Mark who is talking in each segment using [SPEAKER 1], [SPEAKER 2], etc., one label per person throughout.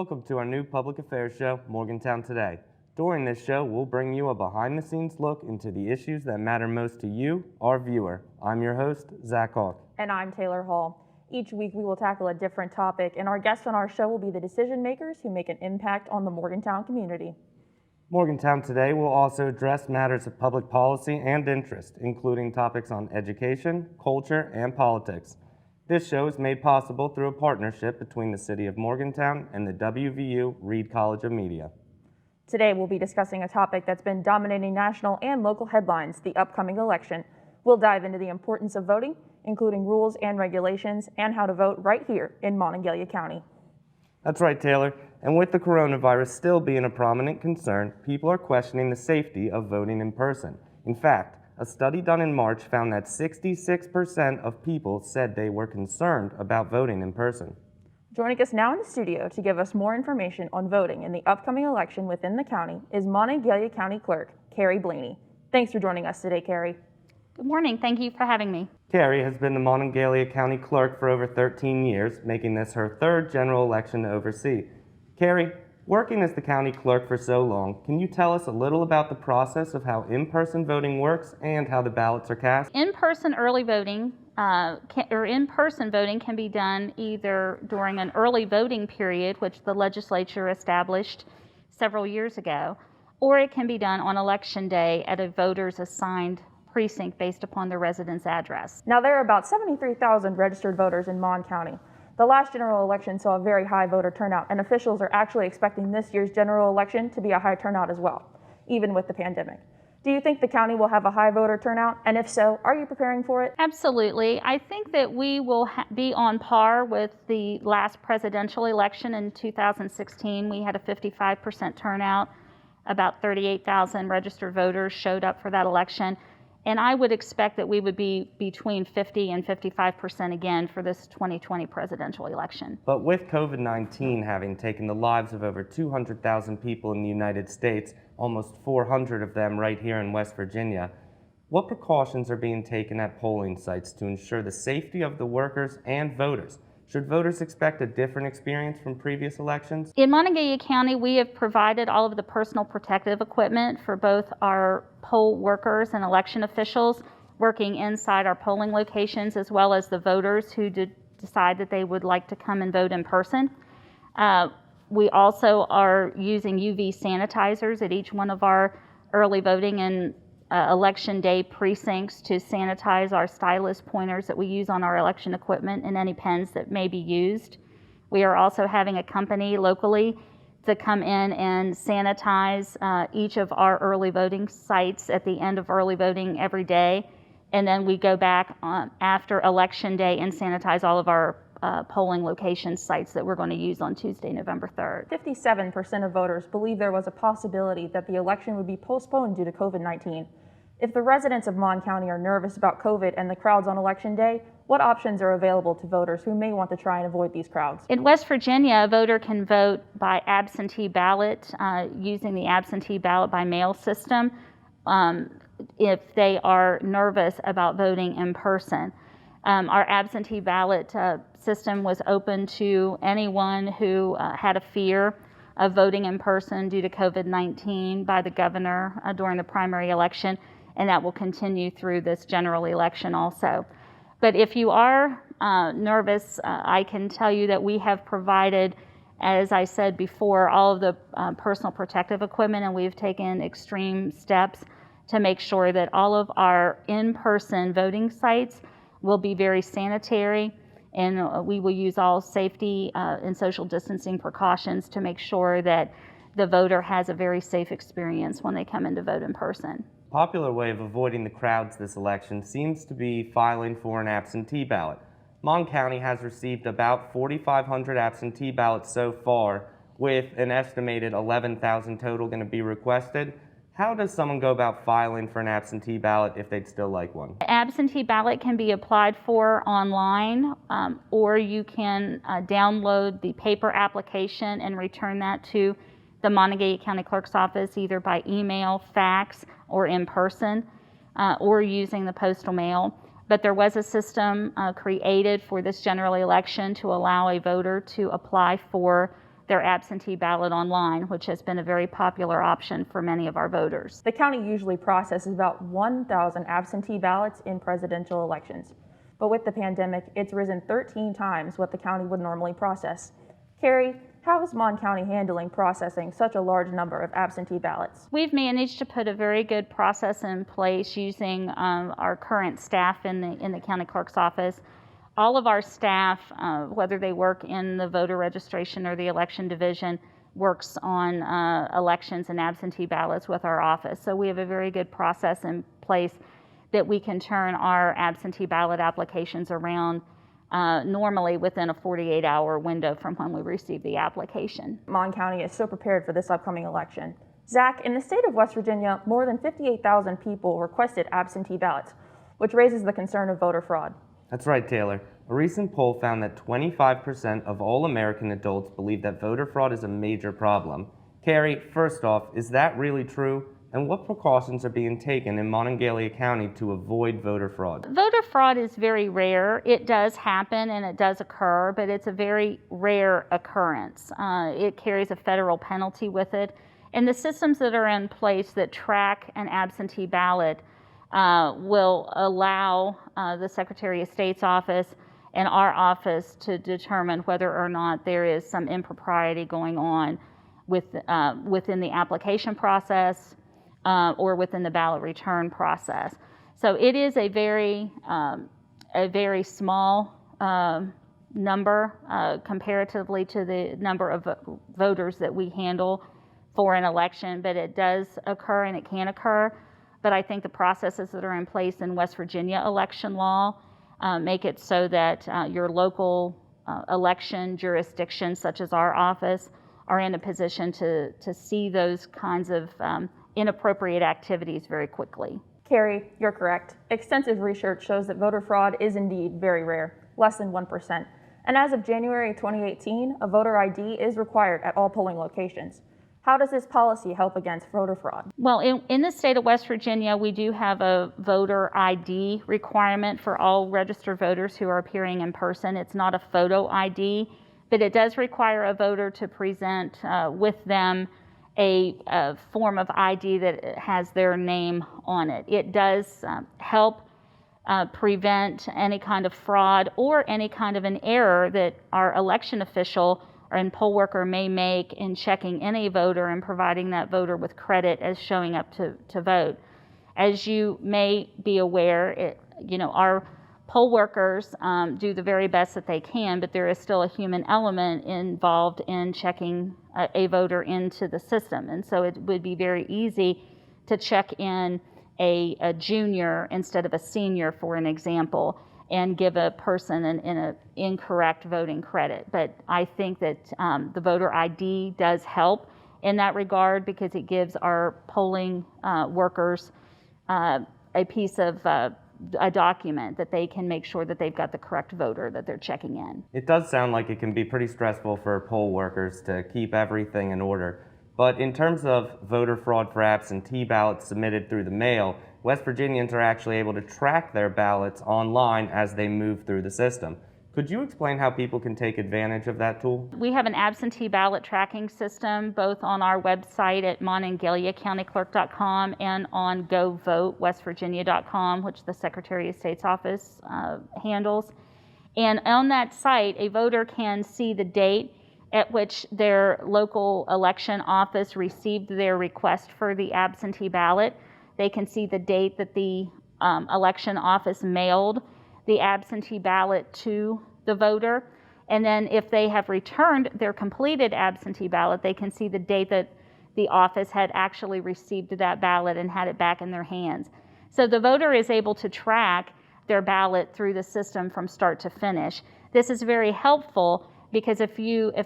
[SPEAKER 1] Welcome to our new public affairs show, Morgantown Today. During this show, we'll bring you a behind-the-scenes look into the issues that matter most to you, our viewer. I'm your host, Zach Hawk.
[SPEAKER 2] And I'm Taylor Hall. Each week we will tackle a different topic, and our guests on our show will be the decision makers who make an impact on the Morgantown community.
[SPEAKER 1] Morgantown Today will also address matters of public policy and interest, including topics on education, culture, and politics. This show is made possible through a partnership between the City of Morgantown and the WVU Reed College of Media.
[SPEAKER 2] Today we'll be discussing a topic that's been dominating national and local headlines, the upcoming election. We'll dive into the importance of voting, including rules and regulations, and how to vote right here in Monongalia County.
[SPEAKER 1] That's right, Taylor. And with the coronavirus still being a prominent concern, people are questioning the safety of voting in person. In fact, a study done in March found that 66% of people said they were concerned about voting in person.
[SPEAKER 2] Joining us now in the studio to give us more information on voting in the upcoming election within the county is Monongalia County Clerk, Carye Blaney. Thanks for joining us today, Carye.
[SPEAKER 3] Good morning. Thank you for having me.
[SPEAKER 1] Carye has been the Monongalia County Clerk for over 13 years, making this her third general election to oversee. Carye, working as the county clerk for so long, can you tell us a little about the process of how in-person voting works and how the ballots are cast?
[SPEAKER 3] In-person early voting in-person voting can be done either during an early voting period, which the legislature established several years ago, or it can be done on election day at a voter's assigned precinct based upon their residence address.
[SPEAKER 2] Now, there are about 73,000 registered voters in Mon County. The last general election saw a very high voter turnout, and officials are actually expecting this year's general election to be a high turnout as well, even with the pandemic. Do you think the county will have a high voter turnout? And if so, are you preparing for it?
[SPEAKER 3] Absolutely. I think that we will be on par with the last presidential election in 2016. We had a 55% turnout. About 38,000 registered voters showed up for that election. And I would expect that we would be between 50 and 55% again for this 2020 presidential election.
[SPEAKER 1] But with COVID-19 having taken the lives of over 200,000 people in the United States, almost 400 of them right here in West Virginia, what precautions are being taken at polling sites to ensure the safety of the workers and voters? Should voters expect a different experience from previous elections?
[SPEAKER 3] In Monongalia County, we have provided all of the personal protective equipment for both our poll workers and election officials working inside our polling locations, as well as the voters who decide that they would like to come and vote in person. We also are using UV sanitizers at each one of our early voting and election day precincts to sanitize our stylus pointers that we use on our election equipment and any pens that may be used. We are also having a company locally to come in and sanitize each of our early voting sites at the end of early voting every day. And then we go back after election day and sanitize all of our polling location sites that we're going to use on Tuesday, November 3rd.
[SPEAKER 2] 57% of voters believe there was a possibility that the election would be postponed due to COVID-19. If the residents of Mon County are nervous about COVID and the crowds on election day, what options are available to voters who may want to try and avoid these crowds?
[SPEAKER 3] In West Virginia, a voter can vote by absentee ballot using the absentee ballot by mail system if they are nervous about voting in person. Our absentee ballot system was open to anyone who had a fear of voting in person due to COVID-19 by the governor during the primary election, and that will continue through this general election also. But if you are nervous, I can tell you that we have provided, as I said before, all of the personal protective equipment, and we've taken extreme steps to make sure that all of our in-person voting sites will be very sanitary, and we will use all safety and social distancing precautions to make sure that the voter has a very safe experience when they come in to vote in person.
[SPEAKER 1] A popular way of avoiding the crowds this election seems to be filing for an absentee ballot. Mon County has received about 4,500 absentee ballots so far, with an estimated 11,000 total going to be requested. How does someone go about filing for an absentee ballot if they'd still like one?
[SPEAKER 3] Absentee ballot can be applied for online, or you can download the paper application and return that to the Monongalia County Clerk's office either by email, fax, or in person, or using the postal mail. But there was a system created for this general election to allow a voter to apply for their absentee ballot online, which has been a very popular option for many of our voters.
[SPEAKER 2] The county usually processes about 1,000 absentee ballots in presidential elections. But with the pandemic, it's risen 13 times what the county would normally process. Carrie, how is Mon County handling processing such a large number of absentee ballots?
[SPEAKER 3] We've managed to put a very good process in place using our current staff in the county clerk's office. All of our staff, whether they work in the voter registration or the election division, works on elections and absentee ballots with our office. So we have a very good process in place that we can turn our absentee ballot applications around normally within a 48-hour window from when we receive the application.
[SPEAKER 2] Mon County is so prepared for this upcoming election. Zach, in the state of West Virginia, more than 58,000 people requested absentee ballots, which raises the concern of voter fraud.
[SPEAKER 1] That's right, Taylor. A recent poll found that 25% of all American adults believe that voter fraud is a major problem. Carrie, first off, is that really true? And what precautions are being taken in Monongalia County to avoid voter fraud?
[SPEAKER 3] Voter fraud is very rare. It does happen and it does occur, but it's a very rare occurrence. It carries a federal penalty with it. And the systems that are in place that track an absentee ballot will allow the Secretary of State's office and our office to determine whether or not there is some impropriety going on within the application process or within the ballot return process. So it is a very small number comparatively to the number of voters that we handle for an election, but it does occur and it can occur. But I think the processes that are in place in West Virginia election law make it so that your local election jurisdictions, such as our office, are in a position to see those kinds of inappropriate activities very quickly.
[SPEAKER 2] Carrie, you're correct. Extensive research shows that voter fraud is indeed very rare, less than 1%. And as of January 2018, a voter ID is required at all polling locations. How does this policy help against voter fraud?
[SPEAKER 3] Well, in the state of West Virginia, we do have a voter ID requirement for all registered voters who are appearing in person. It's not a photo ID, but it does require a voter to present with them a form of ID that has their name on it. It does help prevent any kind of fraud or any kind of an error that our election official and poll worker may make in checking in a voter and providing that voter with credit as showing up to vote. As you may be aware, our poll workers do the very best that they can, but there is still a human element involved in checking a voter into the system. And so it would be very easy to check in a junior instead of a senior, for an example, and give a person an incorrect voting credit. But I think that the voter ID does help in that regard because it gives our polling workers a piece of a document that they can make sure that they've got the correct voter that they're checking in.
[SPEAKER 1] It does sound like it can be pretty stressful for poll workers to keep everything in order. But in terms of voter fraud for absentee ballots submitted through the mail, West Virginians are actually able to track their ballots online as they move through the system. Could you explain how people can take advantage of that tool?
[SPEAKER 3] We have an absentee ballot tracking system both on our website at monongaliacountyclerk.com and on govotewestvirginia.com, which the Secretary of State's office handles. And on that site, a voter can see the date at which their local election office received their request for the absentee ballot. They can see the date that the election office mailed the absentee ballot to the voter. And then if they have returned their completed absentee ballot, they can see the date that the office had actually received that ballot and had it back in their hands. So the voter is able to track their ballot through the system from start to finish. This is very helpful because if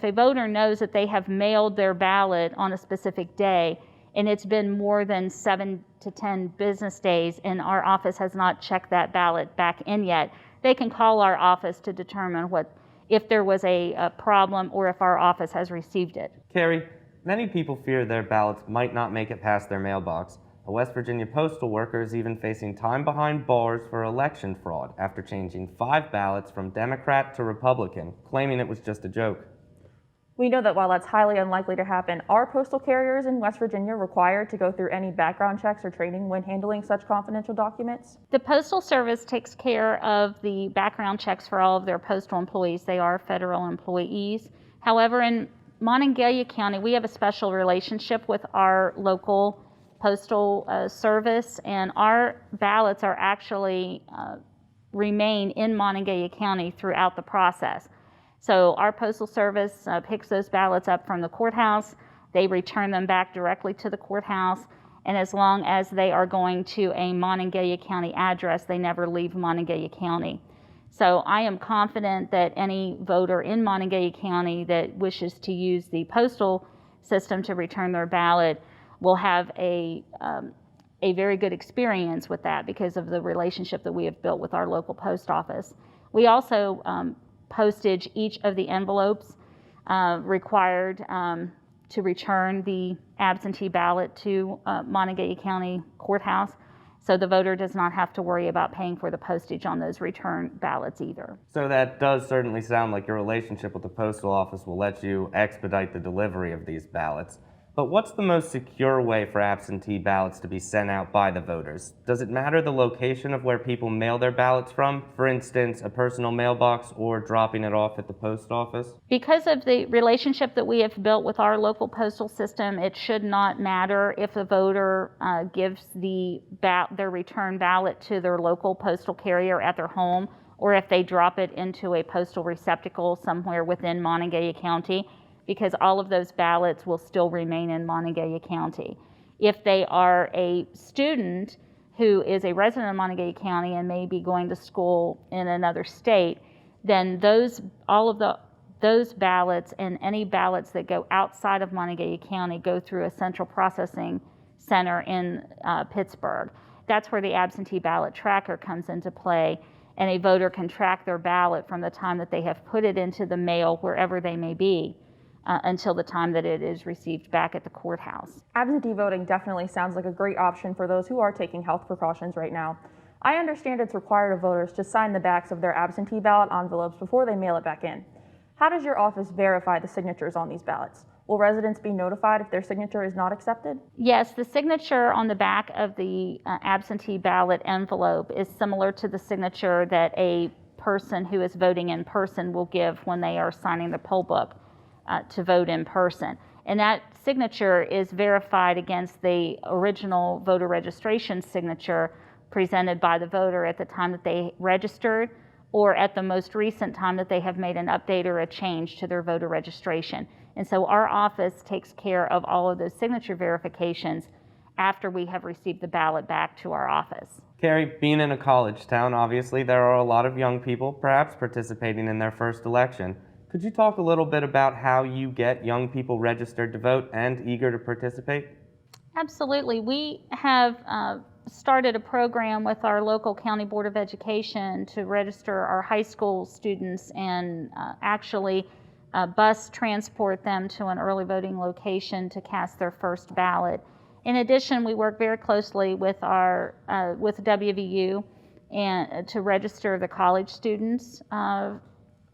[SPEAKER 3] a voter knows that they have mailed their ballot on a specific day and it's been more than 7 to 10 business days and our office has not checked that ballot back in yet, they can call our office to determine if there was a problem or if our office has received it.
[SPEAKER 1] Carrie, many people fear their ballots might not make it past their mailbox. A West Virginia postal worker is even facing time behind bars for election fraud after changing 5 ballots from Democrat to Republican, claiming it was just a joke.
[SPEAKER 2] We know that while that's highly unlikely to happen, are postal carriers in West Virginia required to go through any background checks or training when handling such confidential documents?
[SPEAKER 3] The Postal Service takes care of the background checks for all of their postal employees. They are federal employees. However, in Monongalia County, we have a special relationship with our local postal service, and our ballots are actually remain in Monongalia County throughout the process. So our postal service picks those ballots up from the courthouse. They return them back directly to the courthouse. And as long as they are going to a Monongalia County address, they never leave Monongalia County. So I am confident that any voter in Monongalia County that wishes to use the postal system to return their ballot will have a very good experience with that because of the relationship that we have built with our local post office. We also postage each of the envelopes required to return the absentee ballot to Monongalia County Courthouse, so the voter does not have to worry about paying for the postage on those return ballots either.
[SPEAKER 1] So that does certainly sound like your relationship with the postal office will let you expedite the delivery of these ballots. But what's the most secure way for absentee ballots to be sent out by the voters? Does it matter the location of where people mail their ballots from? For instance, a personal mailbox or dropping it off at the post office?
[SPEAKER 3] Because of the relationship that we have built with our local postal system, it should not matter if the voter gives their return ballot to their local postal carrier at their home, or if they drop it into a postal receptacle somewhere within Monongalia County, because all of those ballots will still remain in Monongalia County. If they are a student who is a resident of Monongalia County and may be going to school in another state, then those ballots and any ballots that go outside of Monongalia County go through a central processing center in Pittsburgh. That's where the absentee ballot tracker comes into play, and a voter can track their ballot from the time that they have put it into the mail, wherever they may be, until the time that it is received back at the courthouse.
[SPEAKER 2] Absentee voting definitely sounds like a great option for those who are taking health precautions right now. I understand it's required of voters to sign the backs of their absentee ballot envelopes before they mail it back in. How does your office verify the signatures on these ballots? Will residents be notified if their signature is not accepted?
[SPEAKER 3] Yes, the signature on the back of the absentee ballot envelope is similar to the signature that a person who is voting in person will give when they are signing the poll book to vote in person. And that signature is verified against the original voter registration signature presented by the voter at the time that they registered, or at the most recent time that they have made an update or a change to their voter registration. And so our office takes care of all of those signature verifications after we have received the ballot back to our office.
[SPEAKER 1] Carrie, being in a college town, obviously there are a lot of young people perhaps participating in their first election. Could you talk a little bit about how you get young people registered to vote and eager to participate?
[SPEAKER 3] Absolutely. We have started a program with our local county board of education to register our high school students and actually bus transport them to an early voting location to cast their first ballot. In addition, we work very closely with with WVU and to register the college students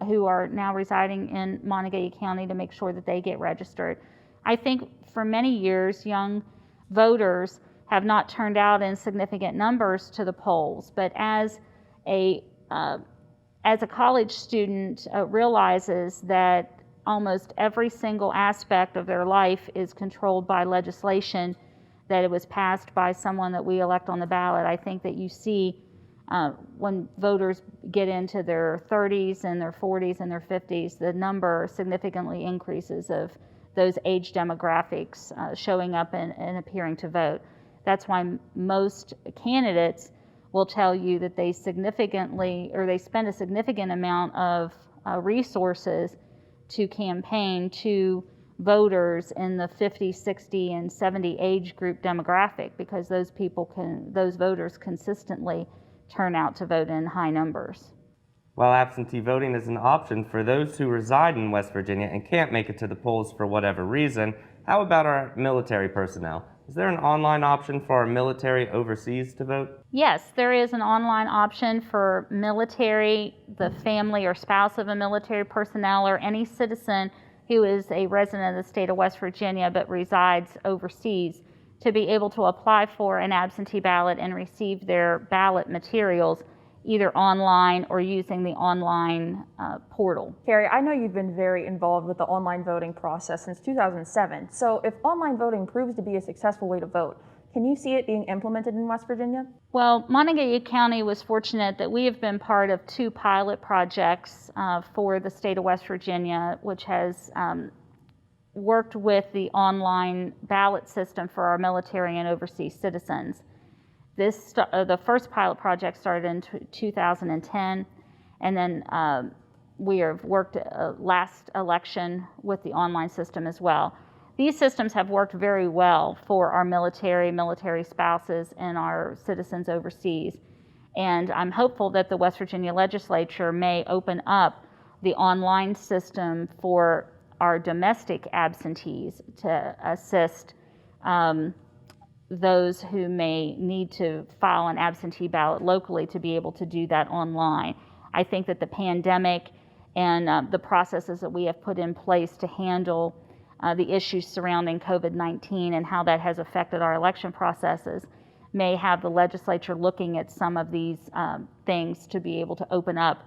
[SPEAKER 3] who are now residing in Monongalia County to make sure that they get registered. I think for many years, young voters have not turned out in significant numbers to the polls, but as a college student realizes that almost every single aspect of their life is controlled by legislation, that it was passed by someone that we elect on the ballot, I think that you see when voters get into their 30s and their 40s and their 50s, the number significantly increases of those age demographics showing up and appearing to vote. That's why most candidates will tell you that they spend a significant amount of resources to campaign to voters in the 50, 60, and 70 age group demographic, because those voters consistently turn out to vote in high numbers.
[SPEAKER 1] While absentee voting is an option for those who reside in West Virginia and can't make it to the polls for whatever reason, how about our military personnel? Is there an online option for our military overseas to vote?
[SPEAKER 3] Yes, there is an online option for military, the family or spouse of a military personnel, or any citizen who is a resident of the state of West Virginia but resides overseas to be able to apply for an absentee ballot and receive their ballot materials either online or using the online portal.
[SPEAKER 2] Carrie, I know you've been very involved with the online voting process since 2007. So if online voting proves to be a successful way to vote, can you see it being implemented in West Virginia?
[SPEAKER 3] Well, Monongalia County was fortunate that we have been part of 2 pilot projects for the state of West Virginia, which has worked with the online ballot system for our military and overseas citizens. The first pilot project started in 2010, and then we have worked last election with the online system as well. These systems have worked very well for our military spouses, and our citizens overseas. And I'm hopeful that the West Virginia legislature may open up the online system for our domestic absentees to assist those who may need to file an absentee ballot locally to be able to do that online. I think that the pandemic and the processes that we have put in place to handle the issues surrounding COVID-19 and how that has affected our election processes may have the legislature looking at some of these things to be able to open up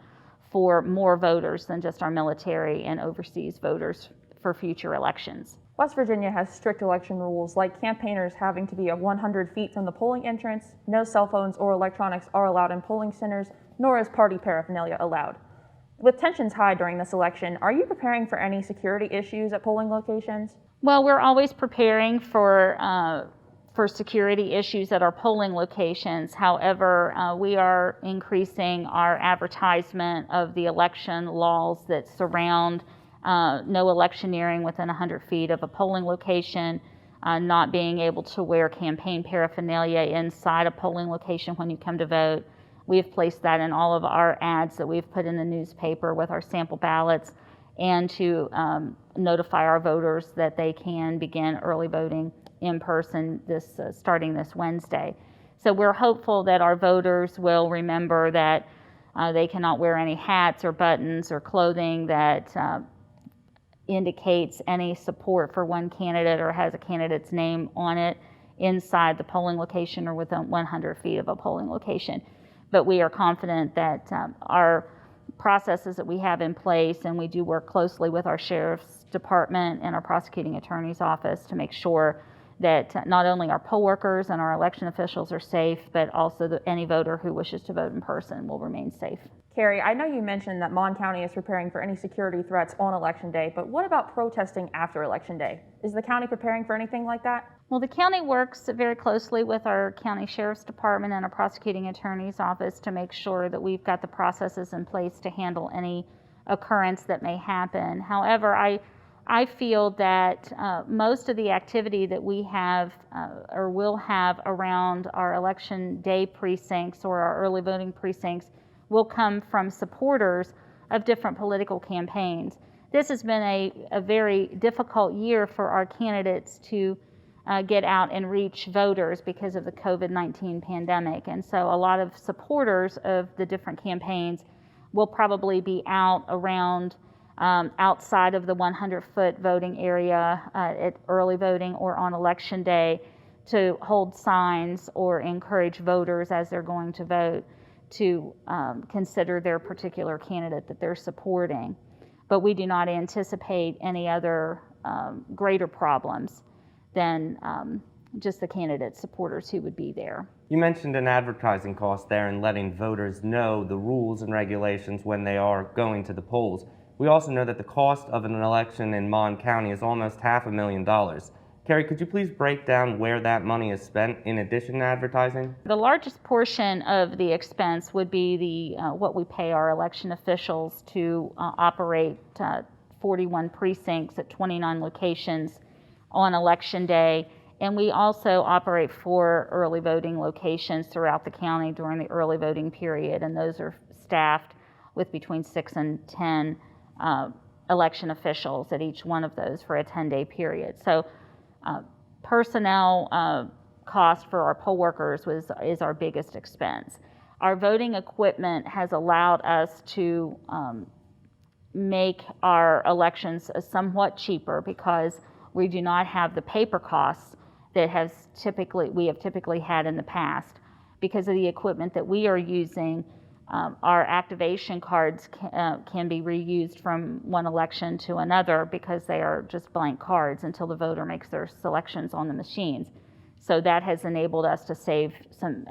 [SPEAKER 3] for more voters than just our military and overseas voters for future elections.
[SPEAKER 2] West Virginia has strict election rules, like campaigners having to be 100 feet from the polling entrance, no cell phones or electronics are allowed in polling centers, nor is party paraphernalia allowed. With tensions high during this election, are you preparing for any security issues at polling locations?
[SPEAKER 3] Well, we're always preparing for security issues at our polling locations. However, we are increasing our advertisement of the election laws that surround no electioneering within 100 feet of a polling location, not being able to wear campaign paraphernalia inside a polling location when you come to vote. We have placed that in all of our ads that we've put in the newspaper with our sample ballots, and to notify our voters that they can begin early voting in person starting this Wednesday. So we're hopeful that our voters will remember that they cannot wear any hats or buttons or clothing that indicates any support for one candidate or has a candidate's name on it inside the polling location or within 100 feet of a polling location. But we are confident that our processes that we have in place, and we do work closely with our sheriff's department and our prosecuting attorney's office to make sure that not only our poll workers and our election officials are safe, but also any voter who wishes to vote in person will remain safe.
[SPEAKER 2] Carrie, I know you mentioned that Mon County is preparing for any security threats on Election Day, but what about protesting after Election Day? Is the county preparing for anything like that?
[SPEAKER 3] Well, the county works very closely with our county sheriff's department and our prosecuting attorney's office to make sure that we've got the processes in place to handle any occurrence that may happen. However, I feel that most of the activity that we have or will have around our Election Day precincts or our early voting precincts will come from supporters of different political campaigns. This has been a very difficult year for our candidates to get out and reach voters because of the COVID-19 pandemic. And so a lot of supporters of the different campaigns will probably be out around outside of the 100-foot voting area at early voting or on Election Day to hold signs or encourage voters as they're going to vote to consider their particular candidate that they're supporting. But we do not anticipate any other greater problems than just the candidate supporters who would be there.
[SPEAKER 1] You mentioned an advertising cost there and letting voters know the rules and regulations when they are going to the polls. We also know that the cost of an election in Mon County is almost $500,000. Carrie, could you please break down where that money is spent in addition to advertising?
[SPEAKER 3] The largest portion of the expense would be what we pay our election officials to operate 41 precincts at 29 locations on Election Day. And we also operate 4 early voting locations throughout the county during the early voting period, and those are staffed with between 6 and 10 election officials at each one of those for a 10-day period. So personnel cost for our poll workers is our biggest expense. Our voting equipment has allowed us to make our elections somewhat cheaper because we do not have the paper costs that we have typically had in the past. Because of the equipment that we are using, our activation cards can be reused from one election to another because they are just blank cards until the voter makes their selections on the machines. So that has enabled us to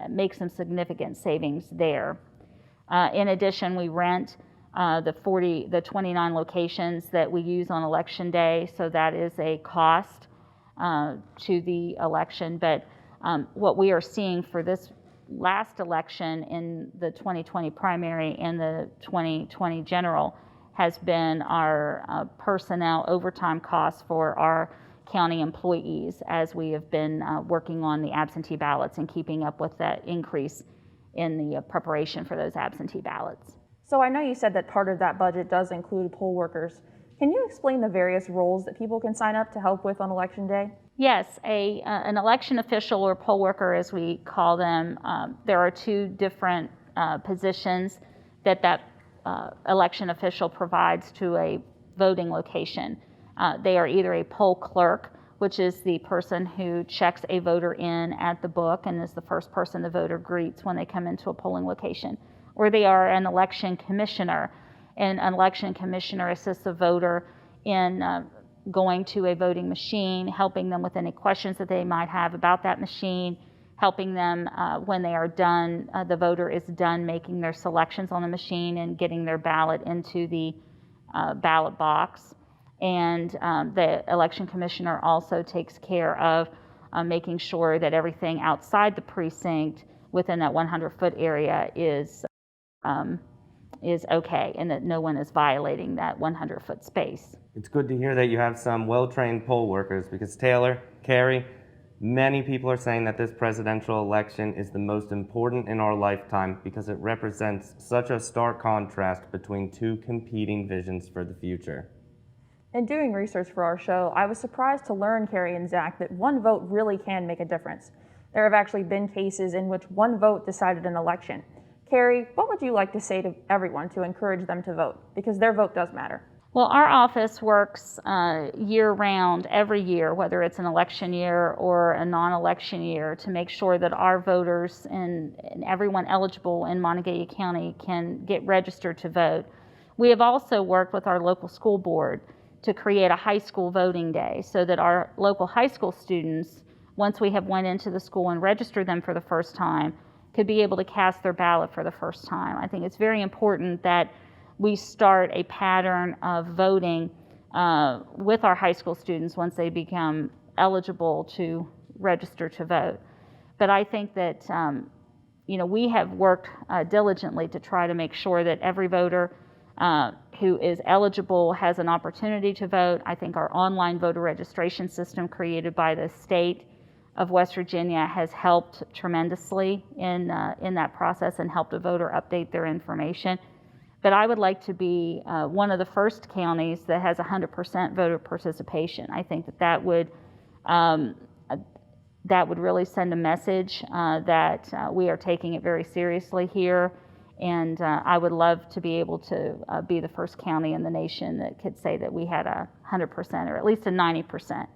[SPEAKER 3] make some significant savings there. In addition, we rent the 29 locations that we use on election day, so that is a cost to the election. But what we are seeing for this last election in the 2020 primary and the 2020 general has been our personnel overtime costs for our county employees, as we have been working on the absentee ballots and keeping up with that increase in the preparation for those absentee ballots.
[SPEAKER 2] So I know you said that part of that budget does include poll workers. Can you explain the various roles that people can sign up to help with on election day?
[SPEAKER 3] Yes, an election official or poll worker, as we call them, there are two different positions that election official provides to a voting location. They are either a poll clerk, which is the person who checks a voter in at the book and is the first person the voter greets when they come into a polling location, or they are an election commissioner. And an election commissioner assists the voter in going to a voting machine, helping them with any questions that they might have about that machine, helping them when they are done, the voter is done making their selections on the machine and getting their ballot into the ballot box. And the election commissioner also takes care of making sure that everything outside the precinct within that 100-foot area is okay and that no one is violating that 100-foot space.
[SPEAKER 1] It's good to hear that you have some well-trained poll workers because Taylor, Carye, many people are saying that this presidential election is the most important in our lifetime because it represents such a stark contrast between two competing visions for the future.
[SPEAKER 2] In doing research for our show, I was surprised to learn, Carrie and Zach, that one vote really can make a difference. There have actually been cases in which one vote decided an election. Carrie, what would you like to say to everyone to encourage them to vote? Because their vote does matter.
[SPEAKER 3] Well, our office works year-round, every year, whether it's an election year or a non-election year, to make sure that our voters and everyone eligible in Monongalia County can get registered to vote. We have also worked with our local school board to create a high school voting day so that our local high school students, once we have went into the school and registered them for the first time, could be able to cast their ballot for the first time. I think it's very important that we start a pattern of voting with our high school students once they become eligible to register to vote. But I think that we have worked diligently to try to make sure that every voter who is eligible has an opportunity to vote. I think our online voter registration system created by the state of West Virginia has helped tremendously in that process and helped a voter update their information. But I would like to be one of the first counties that has 100% voter participation. I think that would really send a message that we are taking it very seriously here. And I would love to be able to be the first county in the nation that could say that we had 100% or at least a 90%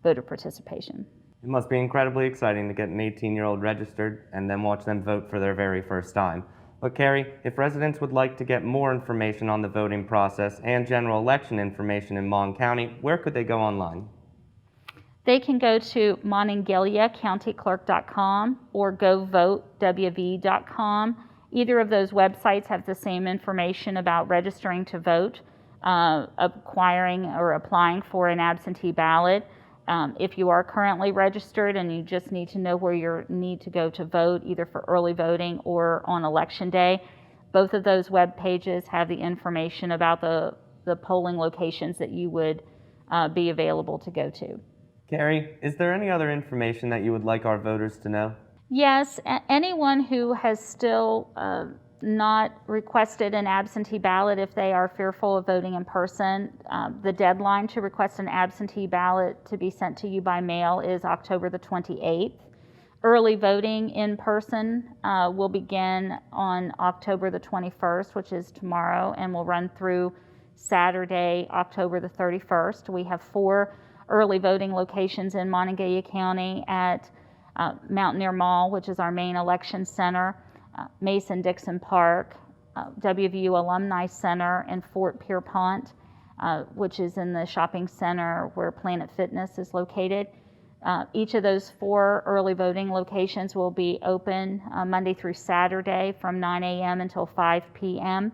[SPEAKER 3] voter participation.
[SPEAKER 1] It must be incredibly exciting to get an 18-year-old registered and then watch them vote for their very first time. But Carrie, if residents would like to get more information on the voting process and general election information in Mon County, where could they go online?
[SPEAKER 3] They can go to monongaliacountyclerk.com or govotewv.com. Either of those websites have the same information about registering to vote, acquiring or applying for an absentee ballot. If you are currently registered and you just need to know where you need to go to vote, either for early voting or on election day, both of those web pages have the information about the polling locations that you would be available to go to.
[SPEAKER 1] Carrie, is there any other information that you would like our voters to know?
[SPEAKER 3] Yes, anyone who has still not requested an absentee ballot, if they are fearful of voting in person, the deadline to request an absentee ballot to be sent to you by mail is October the 28th. Early voting in person will begin on October the 21st, which is tomorrow, and will run through Saturday, October the 31st. We have 4 early voting locations in Monongalia County at Mountaineer Mall, which is our main election center, Mason-Dixon Park, WVU Alumni Center, and Fort Pierpont, which is in the shopping center where Planet Fitness is located. Each of those 4 early voting locations will be open Monday through Saturday from 9 a.m. until 5 p.m.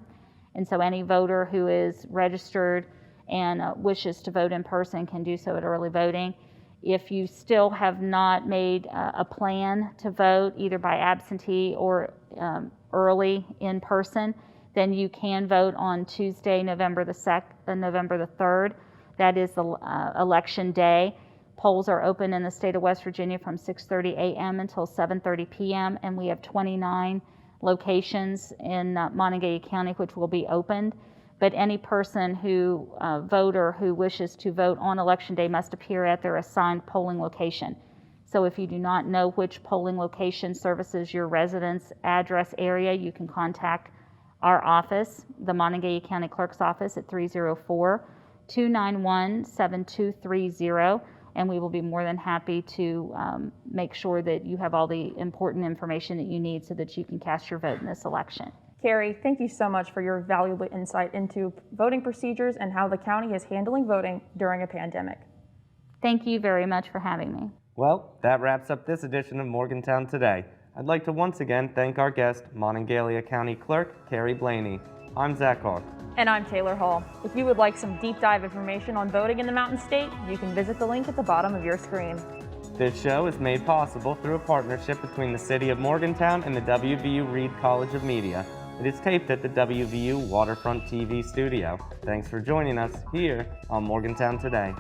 [SPEAKER 3] And so any voter who is registered and wishes to vote in person can do so at early voting. If you still have not made a plan to vote, either by absentee or early in person, then you can vote on Tuesday, November the 3rd. That is the election day. Polls are open in the state of West Virginia from 6:30 a.m. until 7:30 p.m. and we have 29 locations in Monongalia County which will be opened. But any person voter who wishes to vote on election day must appear at their assigned polling location. So if you do not know which polling location services your residence address area, you can contact our office, the Monongalia County Clerk's office at 304-291-7230, and we will be more than happy to make sure that you have all the important information that you need so that you can cast your vote in this election.
[SPEAKER 2] Carrie, thank you so much for your valuable insight into voting procedures and how the county is handling voting during a pandemic.
[SPEAKER 3] Thank you very much for having me.
[SPEAKER 1] Well, that wraps up this edition of Morgantown Today. I'd like to once again thank our guest, Monongalia County Clerk Carye Blaney. I'm Zach Hawk.
[SPEAKER 2] And I'm Taylor Hall. If you would like some deep dive information on voting in the Mountain State, you can visit the link at the bottom of your screen.
[SPEAKER 1] This show is made possible through a partnership between the City of Morgantown and the WVU Reed College of Media. It is taped at the WVU Waterfront TV studio. Thanks for joining us here on Morgantown Today.